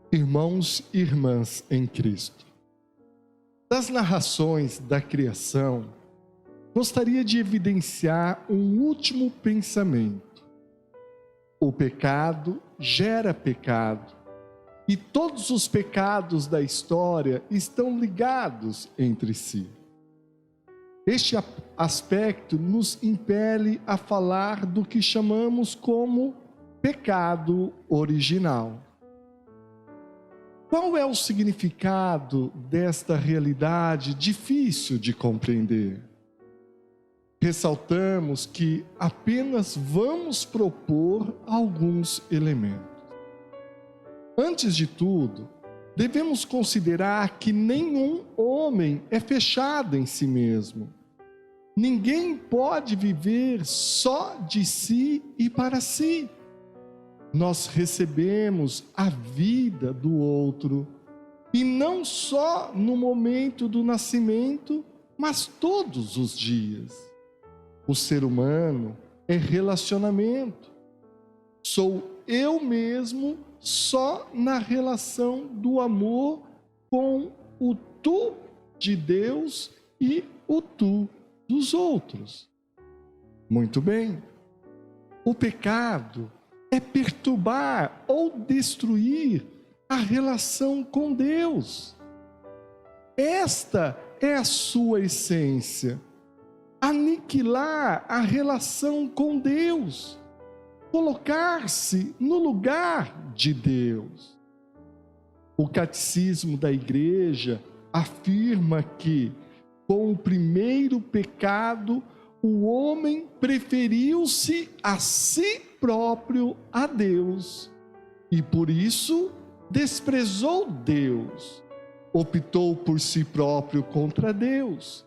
Irmãos e irmãs em Cristo, das narrações da criação, gostaria de evidenciar um último pensamento. O pecado gera pecado, e todos os pecados da história estão ligados entre si. Este aspecto nos impele a falar do que chamamos como pecado original. Qual é o significado desta realidade difícil de compreender? Ressaltamos que apenas vamos propor alguns elementos. Antes de tudo, devemos considerar que nenhum homem é fechado em si mesmo. Ninguém pode viver só de si e para si. Nós recebemos a vida do outro, e não só no momento do nascimento, mas todos os dias. O ser humano é relacionamento. Sou eu mesmo só na relação do amor com o tu de Deus e o tu dos outros. Muito bem. O pecado é perturbar ou destruir a relação com Deus. Esta é a sua essência. Aniquilar a relação com Deus. Colocar-se no lugar de Deus. O Catecismo da Igreja afirma que, com o primeiro pecado, o homem preferiu-se a si próprio a Deus e por isso desprezou Deus, optou por si próprio contra Deus,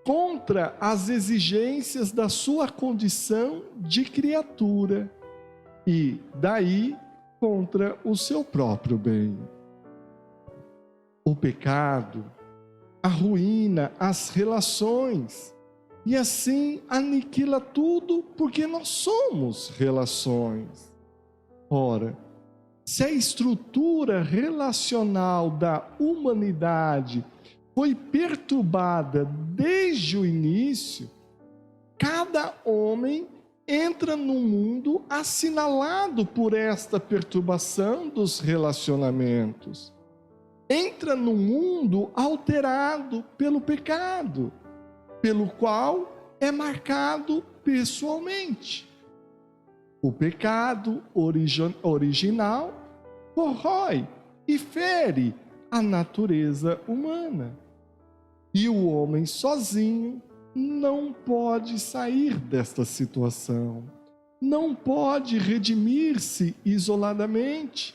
contra as exigências da sua condição de criatura e daí contra o seu próprio bem. O pecado arruína as relações e assim aniquila tudo, porque nós somos relações. Ora, se a estrutura relacional da humanidade foi perturbada desde o início, cada homem entra no mundo assinalado por esta perturbação dos relacionamentos. Entra no mundo alterado pelo pecado, pelo qual é marcado pessoalmente. O pecado original corrói e fere a natureza humana. E o homem sozinho não pode sair desta situação, não pode redimir-se isoladamente.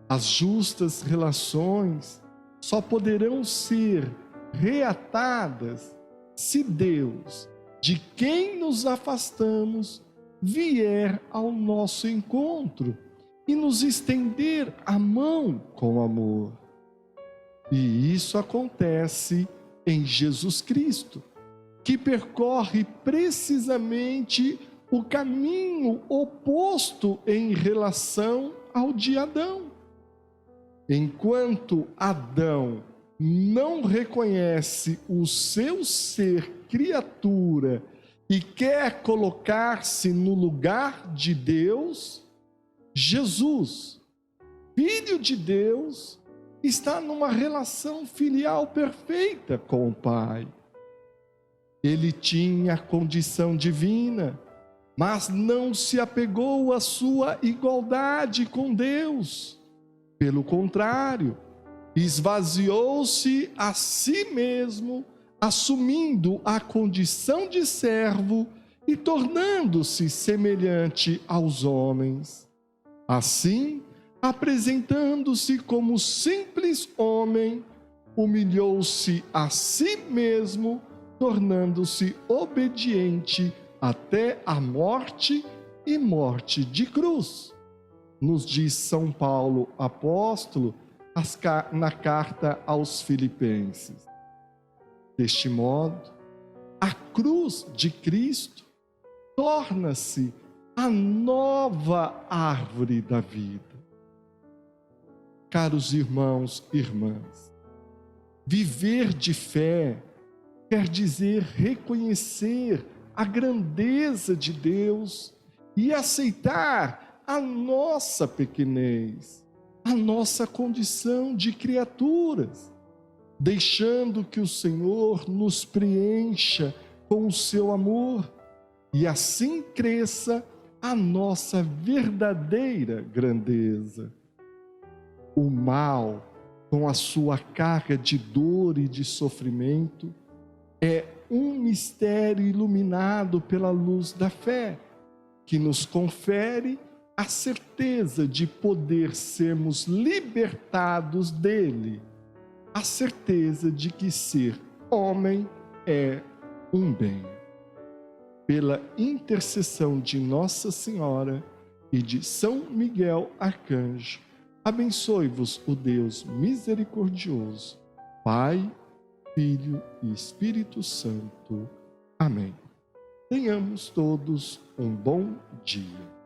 As justas relações só poderão ser reatadas se Deus, de quem nos afastamos, vier ao nosso encontro e nos estender a mão com amor. E isso acontece em Jesus Cristo, que percorre precisamente o caminho oposto em relação ao de Adão. Enquanto Adão não reconhece o seu ser criatura e quer colocar-se no lugar de Deus, Jesus, Filho de Deus, está numa relação filial perfeita com o Pai. Ele tinha a condição divina, mas não se apegou à sua igualdade com Deus. Pelo contrário, esvaziou-se a si mesmo, assumindo a condição de servo e tornando-se semelhante aos homens. Assim, apresentando-se como simples homem, humilhou-se a si mesmo, tornando-se obediente até a morte e morte de cruz. Nos diz São Paulo, apóstolo, na carta aos Filipenses. Deste modo, a cruz de Cristo torna-se a nova árvore da vida. Caros irmãos e irmãs, viver de fé quer dizer reconhecer a grandeza de Deus e aceitar a nossa pequenez, a nossa condição de criaturas, deixando que o Senhor nos preencha com o seu amor e assim cresça a nossa verdadeira grandeza. O mal, com a sua carga de dor e de sofrimento, é um mistério iluminado pela luz da fé, que nos confere a certeza de poder sermos libertados dele, a certeza de que ser homem é um bem. Pela intercessão de Nossa Senhora e de São Miguel Arcanjo, abençoe-vos o Deus misericordioso, Pai, Filho e Espírito Santo. Amém. Tenhamos todos um bom dia.